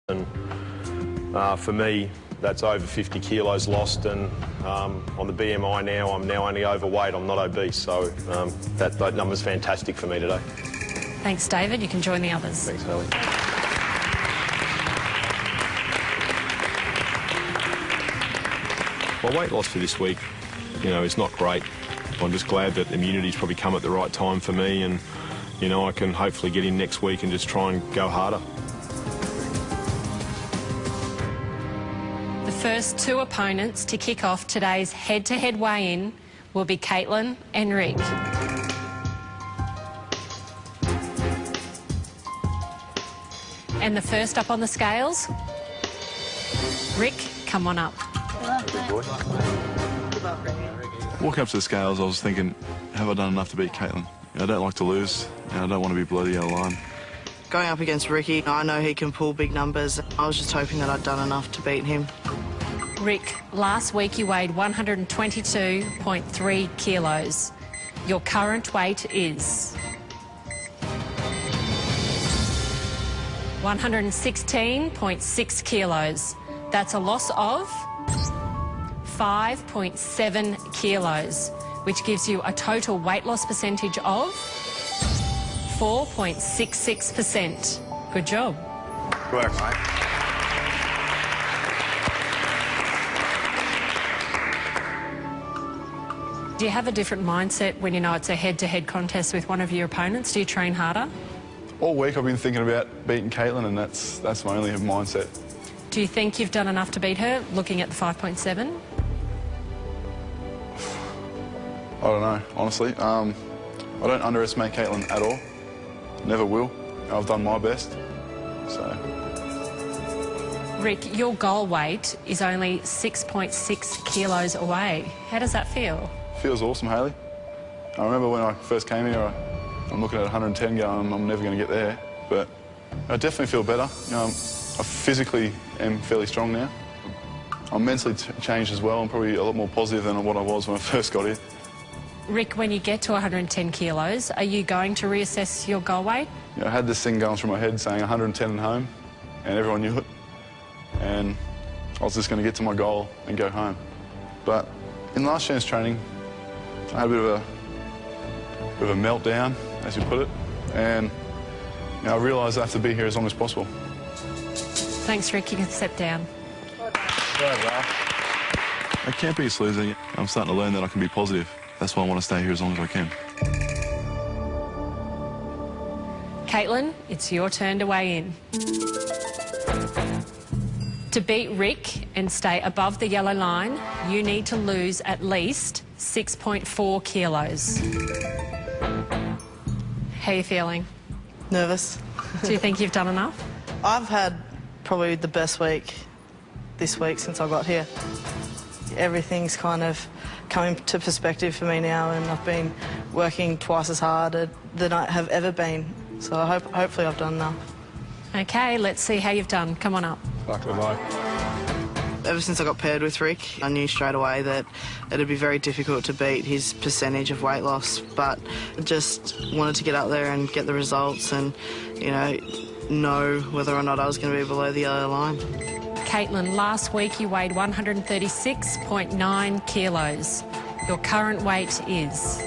And for me, that's over 50 kilos lost, and on the BMI now, I'm now only overweight, I'm not obese, so that number's fantastic for me today. Thanks, David. You can join the others. Thanks, Haley. My weight loss for this week, you know, is not great. I'm just glad that immunity's probably come at the right time for me, and, you know, I can hopefully get in next week and just try and go harder. The first two opponents to kick off today's head-to-head weigh-in will be Caitlin and Rick. And the first up on the scales, Rick, come on up. Walking up to the scales, I was thinking, have I done enough to beat Caitlin? I don't like to lose, and I don't want to be below the yellow line. Going up against Ricky, I know he can pull big numbers. I was just hoping that I'd done enough to beat him. Rick, last week you weighed 122.3 kilos. Your current weight is 116.6 kilos. That's a loss of 5.7 kilos, which gives you a total weight loss percentage of 4.66%. Good job. Good work, mate. Do you have a different mindset when you know it's a head-to-head contest with one of your opponents? Do you train harder? All week I've been thinking about beating Caitlin, and that's my only mindset. Do you think you've done enough to beat her, looking at the 5.7? I don't know, honestly. I don't underestimate Caitlin at all. Never will. I've done my best, so... Rick, your goal weight is only 6.6 kilos away. How does that feel? Feels awesome, Haley. I remember when I first came here, I'm looking at 110 going, I'm never going to get there, but I definitely feel better. You know, I physically am fairly strong now. I'm mentally changed as well. I'm probably a lot more positive than what I was when I first got here. Rick, when you get to 110 kilos, are you going to reassess your goal weight? You know, I had this thing going through my head saying 110 and home, and everyone knew it. And I was just going to get to my goal and go home. But in last chance training, I had a bit of a meltdown, as you put it, and you know, I realised I have to be here as long as possible. Thanks, Rick. You can step down. I can't be a loser. I'm starting to learn that I can be positive. That's why I want to stay here as long as I can. Caitlin, it's your turn to weigh in. To beat Rick and stay above the yellow line, you need to lose at least 6.4 kilos. How are you feeling? Nervous. Do you think you've done enough? I've had probably the best week this week since I got here. Everything's kind of coming to perspective for me now, and I've been working twice as hard than I have ever been. So hopefully I've done enough. OK, let's see how you've done. Come on up. Ever since I got paired with Rick, I knew straight away that it'd be very difficult to beat his percentage of weight loss, but I just wanted to get up there and get the results and, you know whether or not I was going to be below the yellow line. Caitlin, last week you weighed 136.9 kilos. Your current weight is...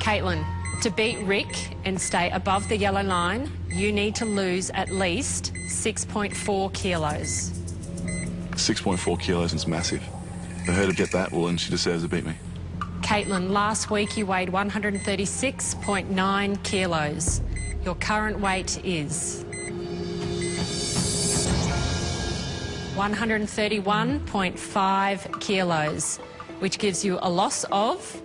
Caitlin, to beat Rick and stay above the yellow line, you need to lose at least 6.4 kilos. 6.4 kilos is massive. For her to get that, well, then she deserves to beat me. Caitlin, last week you weighed 136.9 kilos. Your current weight is 131.5 kilos, which gives you a loss of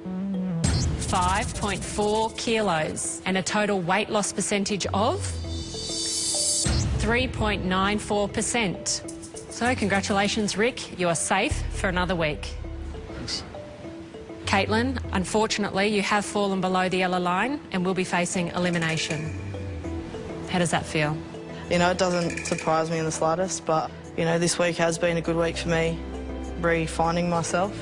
5.4 kilos and a total weight loss percentage of 3.94%. So congratulations, Rick. You are safe for another week. Thanks. Caitlin, unfortunately, you have fallen below the yellow line and will be facing elimination. How does that feel? You know, it doesn't surprise me in the slightest, but, you know, this week has been a good week for me, re-finding myself.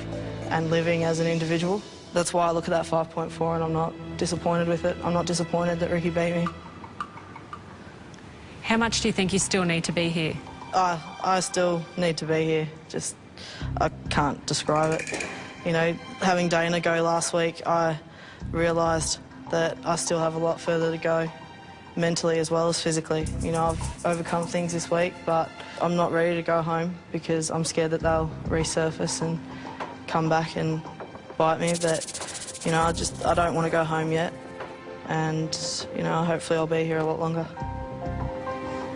and living as an individual. That's why I look at that 5.4 and I'm not disappointed with it. I'm not disappointed that Ricky beat me. How much do you think you still need to be here? I still need to be here. Just, I can't describe it. You know, having Dana go last week, I realised that I still have a lot further to go, mentally as well as physically. You know, I've overcome things this week, but I'm not ready to go home because I'm scared that they'll resurface and come back and bite me. But, you know, I don't want to go home yet. And, you know, hopefully I'll be here a lot longer.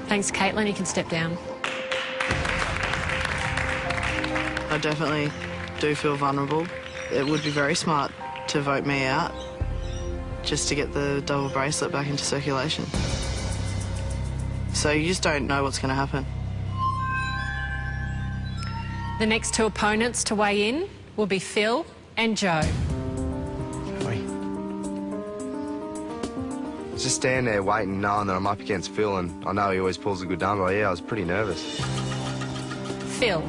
Thanks, Caitlin. You can step down. I definitely do feel vulnerable. It would be very smart to vote me out just to get the double bracelet back into circulation. So you just don't know what's going to happen. The next two opponents to weigh in will be Phil and Joe. Just standing there waiting, knowing that I'm up against Phil, and I know he always pulls a good number. Yeah, I was pretty nervous. Phil,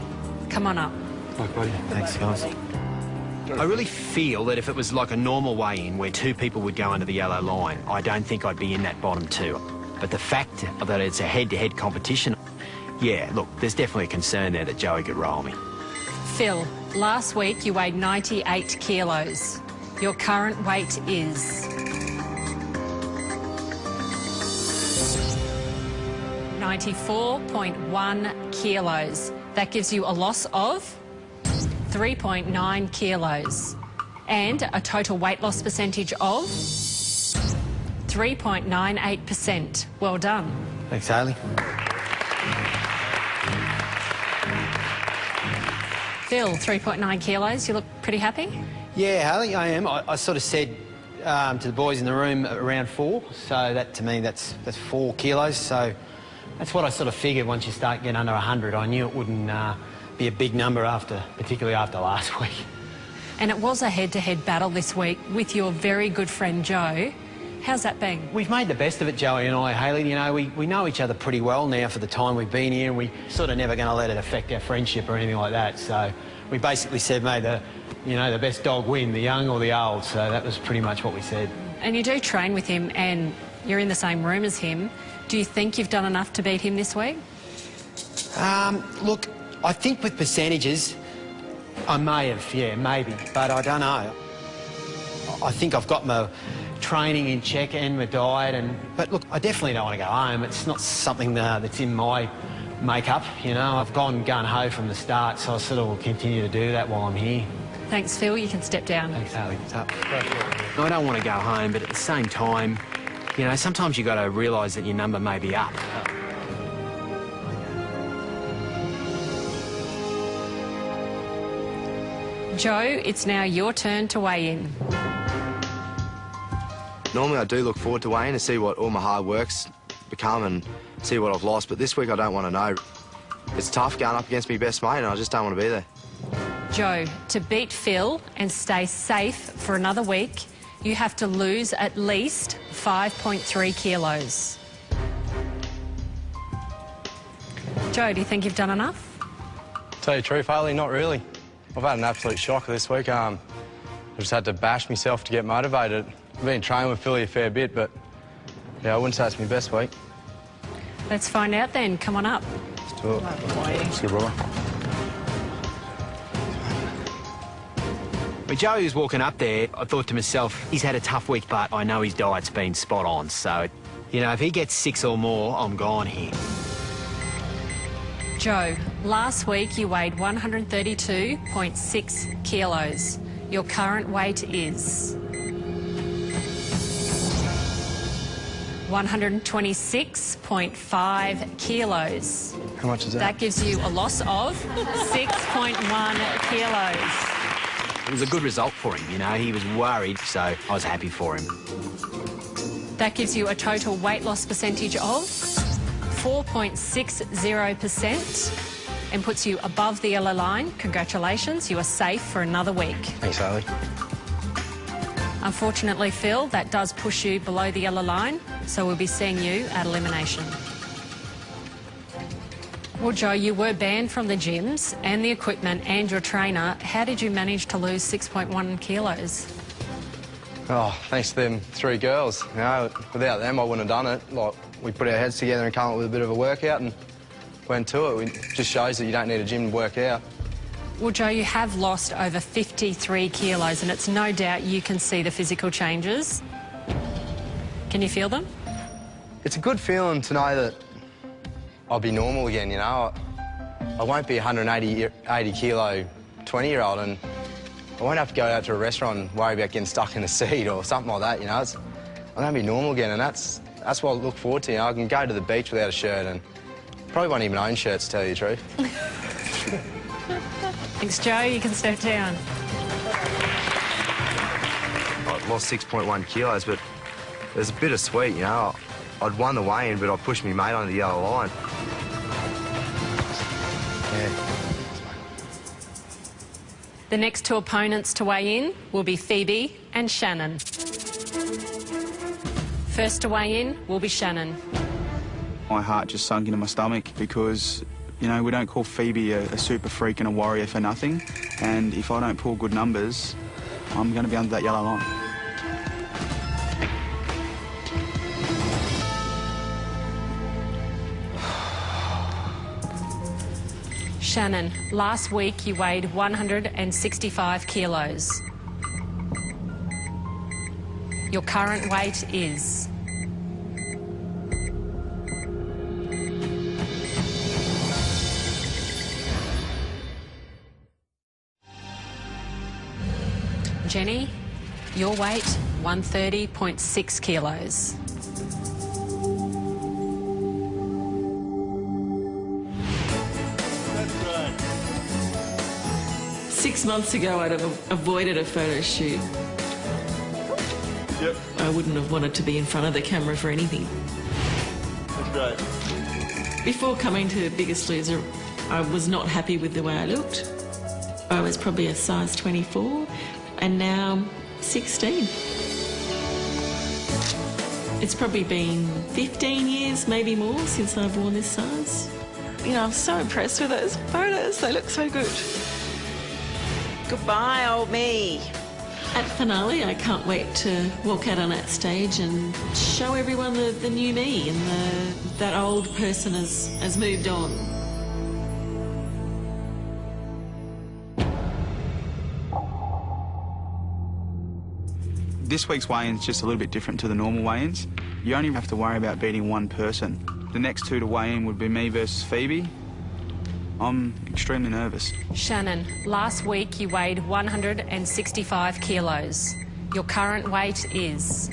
come on up. Hi, buddy. Thanks, guys. I really feel that if it was like a normal weigh-in where two people would go under the yellow line, I don't think I'd be in that bottom two. But the fact that it's a head-to-head competition, yeah, look, there's definitely a concern there that Joey could roll me. Phil, last week you weighed 98 kilos. Your current weight is 94.1 kilos. That gives you a loss of 3.9 kilos and a total weight loss percentage of 3.98%. Well done. Thanks, Hayley. Phil, 3.9 kilos. You look pretty happy? Yeah, Hayley, I am. I sort of said to the boys in the room around 4, so that to me that's 4 kilos. So that's what I sort of figured once you start getting under 100. I knew it wouldn't be a big number particularly after last week. And it was a head-to-head battle this week with your very good friend Joe. How's that been? We've made the best of it, Joey and I, Hayley. You know, we know each other pretty well now for the time we've been here, and we sort of never going to let it affect our friendship or anything like that. So we basically said, mate, the best dog win, the young or the old. So that was pretty much what we said. And you do train with him and you're in the same room as him. Do you think you've done enough to beat him this week? Look, I think with percentages, I may have, yeah, maybe, but I don't know. I think I've got my training in check and my diet, but look, I definitely don't want to go home. It's not something that's in my makeup, you know. I've gone gung-ho from the start, so I sort of will continue to do that while I'm here. Thanks, Phil. You can step down. Thanks, Hayley. What's up? I don't want to go home, but at the same time, you know, sometimes you've got to realise that your number may be up. Joe, it's now your turn to weigh in. Normally I do look forward to weighing to see what all my hard work's become and see what I've lost, but this week I don't want to know. It's tough going up against my best mate and I just don't want to be there. Joe, to beat Phil and stay safe for another week, you have to lose at least 5.3 kilos. Joe, do you think you've done enough? Tell you the truth, Hayley, not really. I've had an absolute shocker this week. I just had to bash myself to get motivated. I've been training with Philly a fair bit, but yeah, I wouldn't say it's my best week. Let's find out then. Come on up. Let's do it. Let's go, brother. When Joey was walking up there, I thought to myself, he's had a tough week, but I know his diet's been spot on. So, you know, if he gets 6 or more, I'm gone here. Joe, last week you weighed 132.6 kilos. Your current weight is 126.5 kilos. How much is that? That gives you a loss of 6.1 kilos. It was a good result for him, you know. He was worried, so I was happy for him. That gives you a total weight loss percentage of 4.60% and puts you above the yellow line. Congratulations, you are safe for another week. Thanks, Hayley. Unfortunately, Phil, that does push you below the yellow line, so we'll be seeing you at elimination. Well, Joe, you were banned from the gyms and the equipment and your trainer. How did you manage to lose 6.1 kilos? Oh, thanks to them 3 girls. You know, without them, I wouldn't have done it. Like, we put our heads together and came up with a bit of a workout and went to it. It just shows that you don't need a gym to work out. Well, Joe, you have lost over 53 kilos, and it's no doubt you can see the physical changes. Can you feel them? It's a good feeling to know that I'll be normal again, you know. I won't be a 180 kilo 20-year-old, and I won't have to go out to a restaurant and worry about getting stuck in a seat or something like that, you know. I'm going to be normal again, and that's what I look forward to. You know, I can go to the beach without a shirt and probably won't even own shirts, to tell you the truth. Thanks, Joe. You can step down. I lost 6.1 kilos, but it was a bit of sweet, you know. I'd won the weigh-in, but I pushed my mate on the yellow line. Yeah. The next 2 opponents to weigh in will be Phoebe and Shannon. First to weigh in will be Shannon. My heart just sunk into my stomach because, you know, we don't call Phoebe a super freak and a warrior for nothing. And if I don't pull good numbers, I'm going to be under that yellow line. Shannon, last week you weighed 165 kilos. Your current weight is... Jenny, your weight, 130.6 kilos. That's right. 6 months ago, I'd have avoided a photo shoot. Yep. I wouldn't have wanted to be in front of the camera for anything. That's right. Before coming to Biggest Loser, I was not happy with the way I looked. I was probably a size 24. And now 16. It's probably been 15 years, maybe more, since I've worn this size. You know, I'm so impressed with those photos. They look so good. Goodbye, old me. At finale, I can't wait to walk out on that stage and show everyone the new me, and that old person has moved on. This week's weigh-in's just a little bit different to the normal weigh-ins. You only have to worry about beating one person. The next 2 to weigh in would be me versus Phoebe. I'm extremely nervous. Shannon, last week you weighed 165 kilos. Your current weight is...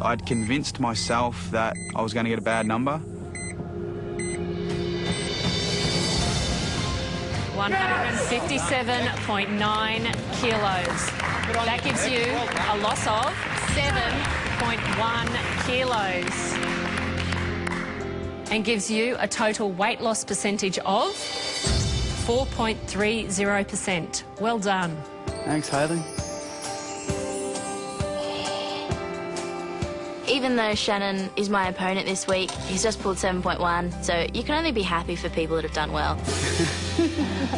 I'd convinced myself that I was going to get a bad number. 157.9 kilos. That gives you a loss of 7.1 kilos and gives you a total weight loss percentage of 4.30%. Well done. Thanks, Hayley. Even though Shannon is my opponent this week, he's just pulled 7.1, so you can only be happy for people that have done well.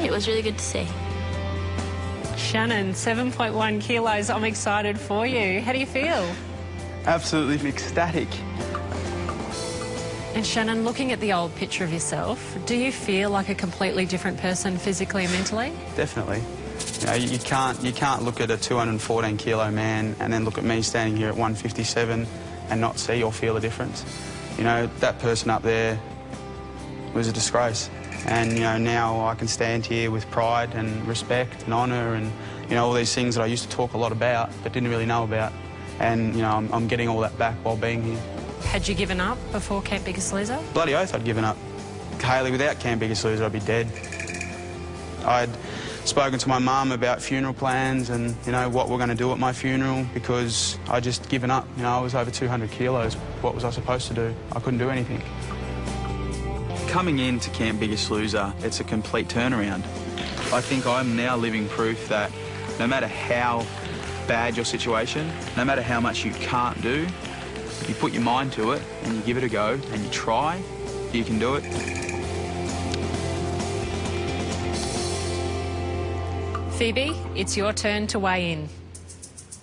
It was really good to see. Shannon, 7.1 kilos. I'm excited for you. How do you feel? Absolutely ecstatic. And Shannon, looking at the old picture of yourself, do you feel like a completely different person physically and mentally? Definitely. You know, you can't look at a 214 kilo man and then look at me standing here at 157 and not see or feel a difference. You know, that person up there was a disgrace. And, you know, now I can stand here with pride and respect and honour and, you know, all these things that I used to talk a lot about but didn't really know about. And, you know, I'm getting all that back while being here. Had you given up before Camp Biggest Loser? Bloody oath I'd given up. Hayley, without Camp Biggest Loser, I'd be dead. I'd spoken to my mum about funeral plans and, you know, what we're going to do at my funeral because I'd just given up. You know, I was over 200 kilos. What was I supposed to do? I couldn't do anything. Coming into Camp Biggest Loser, it's a complete turnaround. I think I'm now living proof that no matter how bad your situation, no matter how much you can't do, if you put your mind to it and you give it a go and you try, You can do it. Phoebe, it's your turn to weigh in.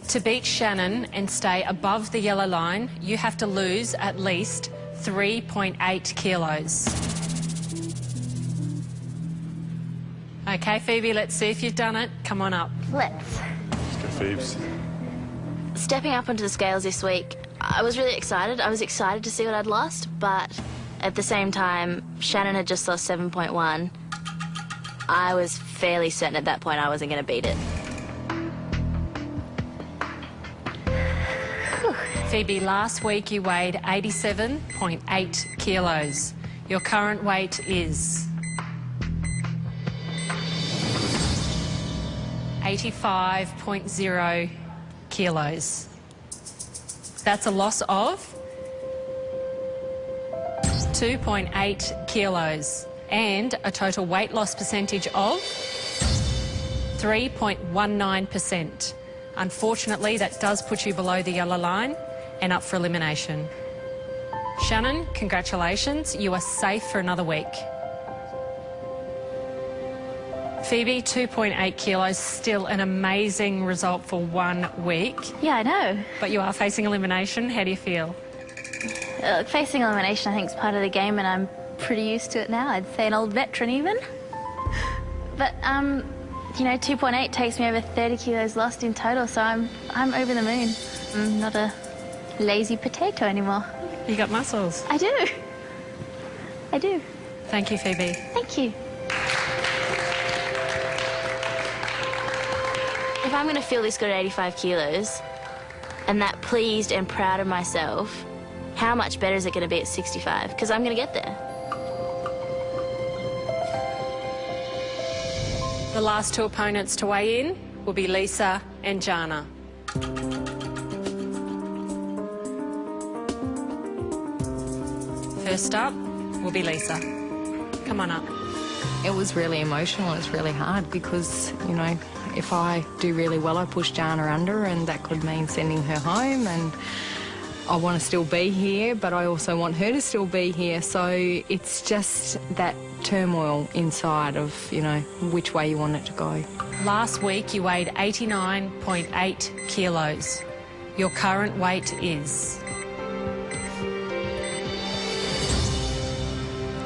To beat Shannon and stay above the yellow line, you have to lose at least 3.8 kilos. Okay, Phoebe, let's see if you've done it. Come on up. Let's. Let's go, Phoebes. Stepping up onto the scales this week, I was really excited. I was excited to see what I'd lost, but at the same time, Shannon had just lost 7.1. I was fairly certain at that point I wasn't going to beat it. Phoebe, last week you weighed 87.8 kilos. Your current weight is 85.0 kilos. That's a loss of 2.8 kilos and a total weight loss percentage of 3.19%. Unfortunately, that does put you below the yellow line and up for elimination. Shannon, congratulations. You are safe for another week. Phoebe, 2.8 kilos, still an amazing result for 1 week. Yeah, I know. But you are facing elimination. How do you feel? Facing elimination, I think, is part of the game, and I'm pretty used to it now. I'd say an old veteran even. But, you know, 2.8 takes me over 30 kilos lost in total, so I'm over the moon. I'm not a lazy potato anymore. You got muscles. I do. I do. Thank you, Phoebe. Thank you. If I'm going to feel this good at 85 kilos and that pleased and proud of myself, how much better is it going to be at 65? Because I'm going to get there. The last two opponents to weigh in will be Lisa and Jana. First up will be Lisa. Come on up. It was really emotional. It's really hard because, you know, if I do really well, I push Jana under, and that could mean sending her home. And I want to still be here, but I also want her to still be here. So it's just that turmoil inside of, you know, which way you want it to go. Last week you weighed 89.8 kilos. Your current weight is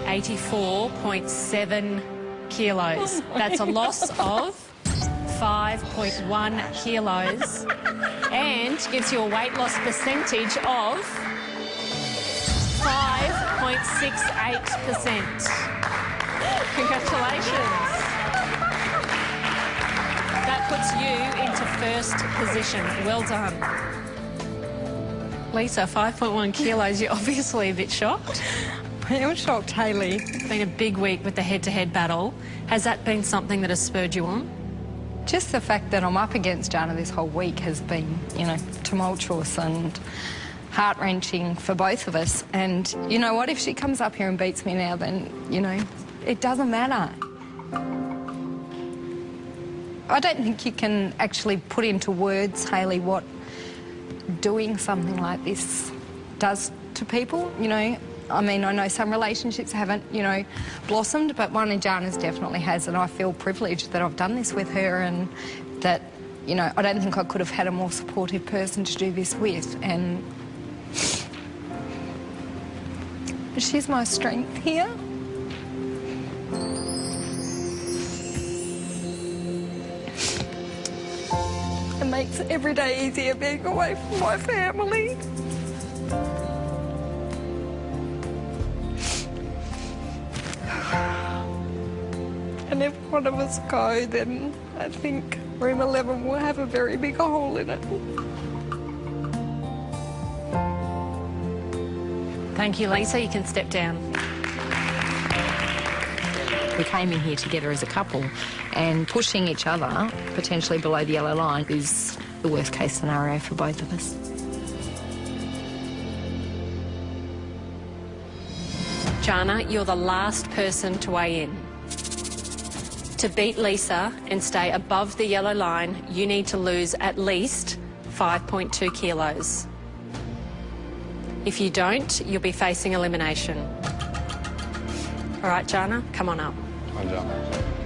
84.7 kilos. That's a loss of 5.1 kilos and gives you a weight loss percentage of 5.68%. Congratulations. That puts you into first position. Well done. Lisa, 5.1 kilos, you're obviously a bit shocked. I am shocked, Hayley. It's been a big week with the head-to-head battle. Has that been something that has spurred you on? Just the fact that I'm up against Jana this whole week has been, you know, tumultuous and heart-wrenching for both of us. And you know what? If she comes up here and beats me now, then, you know, it doesn't matter. I don't think you can actually put into words, Hayley, what doing something like this does to people, you know. I mean, I know some relationships haven't, you know, blossomed, but one of Jana's definitely has, and I feel privileged that I've done this with her, and that, you know, I don't think I could have had a more supportive person to do this with, and she's my strength here. It makes every day easier being away from my family. And if one of us go, then I think room 11 will have a very big hole in it. Thank you, Lisa. You can step down. We came in here together as a couple, and pushing each other potentially below the yellow line is the worst case scenario for both of us. Jana, you're the last person to weigh in. To beat Lisa and stay above the yellow line, you need to lose at least 5.2 kilos. If you don't, you'll be facing elimination. All right, Jana, come on up. Hi, John.